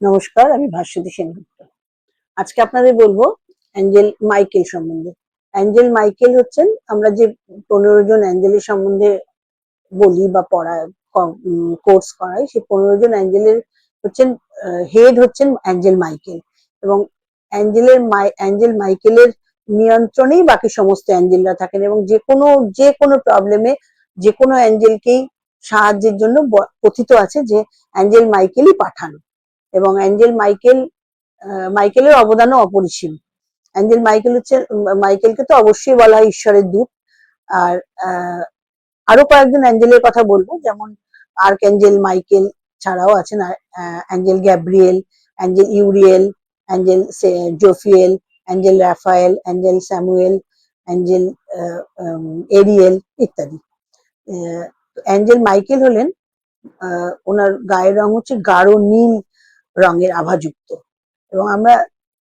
নমস্কার, আমি ভাস্বতী সেনগুপ্ত। আজকে আপনাদের বলবো অ্যাঞ্জেল মাইকেল সম্বন্ধে। অ্যাঞ্জেল মাইকেল হচ্ছেন, আমরা যে 15 জন অ্যাঞ্জেলের সম্বন্ধে বলি বা পড়ায় কোর্স করাই, সেই 15 জন অ্যাঞ্জেলের হচ্ছেন হেড হচ্ছেন অ্যাঞ্জেল মাইকেল। এবং অ্যাঞ্জেল মাইকেলের নিয়ন্ত্রণেই বাকি সমস্ত অ্যাঞ্জেলরা থাকেন, এবং যে কোনো প্রবলেমে যে কোনো অ্যাঞ্জেলকেই সাহায্যের জন্য কথিত আছে যে অ্যাঞ্জেল মাইকেলই পাঠানো। এবং মাইকেলের অবদানও অপরিসীম। অ্যাঞ্জেল মাইকেল হচ্ছে, মাইকেলকে তো অবশ্যই বলা হয় ঈশ্বরের দূত। আর আরো কয়েকজন অ্যাঞ্জেলের কথা বলবো, যেমন আর্কঅ্যাঞ্জেল মাইকেল ছাড়াও আছেন angel Gabriel, angel Uriel, angel Jophiel, angel Raphael, angel Samuel, angel Ariel ইত্যাদি। অ্যাঞ্জেল মাইকেল হলেন, ওনার গায়ের রং হচ্ছে গাঢ় নীল রঙের আভাযুক্ত। এবং আমরা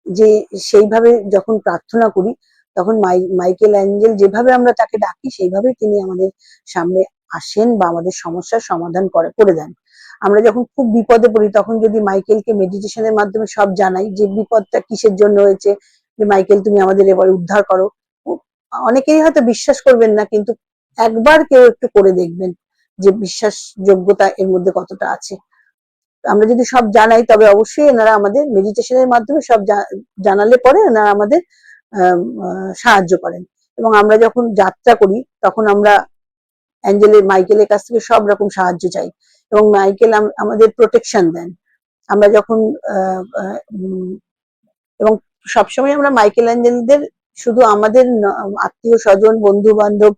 যে সেইভাবে যখন প্রার্থনা করি, তখন মাইকেল অ্যাঞ্জেল যেভাবে আমরা তাকে ডাকি, সেইভাবে তিনি আমাদের সামনে আসেন বা আমাদের সমস্যার সমাধান করে দেন। আমরা যখন খুব বিপদে পড়ি, তখন যদি মাইকেলকে মেডিটেশনের মাধ্যমে সব জানাই যে বিপদটা কিসের জন্য হয়েছে, যে মাইকেল তুমি আমাদের এবার উদ্ধার করো। অনেকেই হয়তো বিশ্বাস করবেন না, কিন্তু একবার কেউ একটু করে দেখবেন যে বিশ্বাসযোগ্যতা এর মধ্যে কতটা আছে। আমরা যদি সব জানাই, তবে অবশ্যই এনারা আমাদের মেডিটেশনের মাধ্যমে সব জানালে পরে এনারা আমাদের সাহায্য করেন। এবং আমরা যখন যাত্রা করি, তখন আমরা মাইকেলের কাছ থেকে সব রকম সাহায্য চাই, এবং মাইকেল আমাদের প্রোটেকশন দেন। আমরা যখন এবং সবসময় আমরা মাইকেল অ্যাঞ্জেলদের শুধু আমাদের আত্মীয় স্বজন, বন্ধু বান্ধব,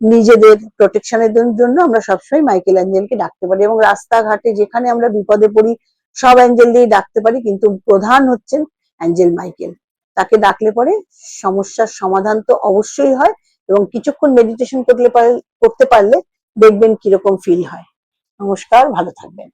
নিজেদের প্রোটেকশনের জন্য আমরা সবসময় মাইকেল অ্যাঞ্জেলকে ডাকতে পারি। এবং রাস্তাঘাটে যেখানে আমরা বিপদে পড়ি, সব অ্যাঞ্জেল দিয়ে ডাকতে পারি, কিন্তু প্রধান হচ্ছেন অ্যাঞ্জেল মাইকেল। তাকে ডাকলে পরে সমস্যার সমাধান তো অবশ্যই হয়, এবং কিছুক্ষণ মেডিটেশন করতে পারলে দেখবেন কিরকম ফিল হয়। নমস্কার, ভালো থাকবেন।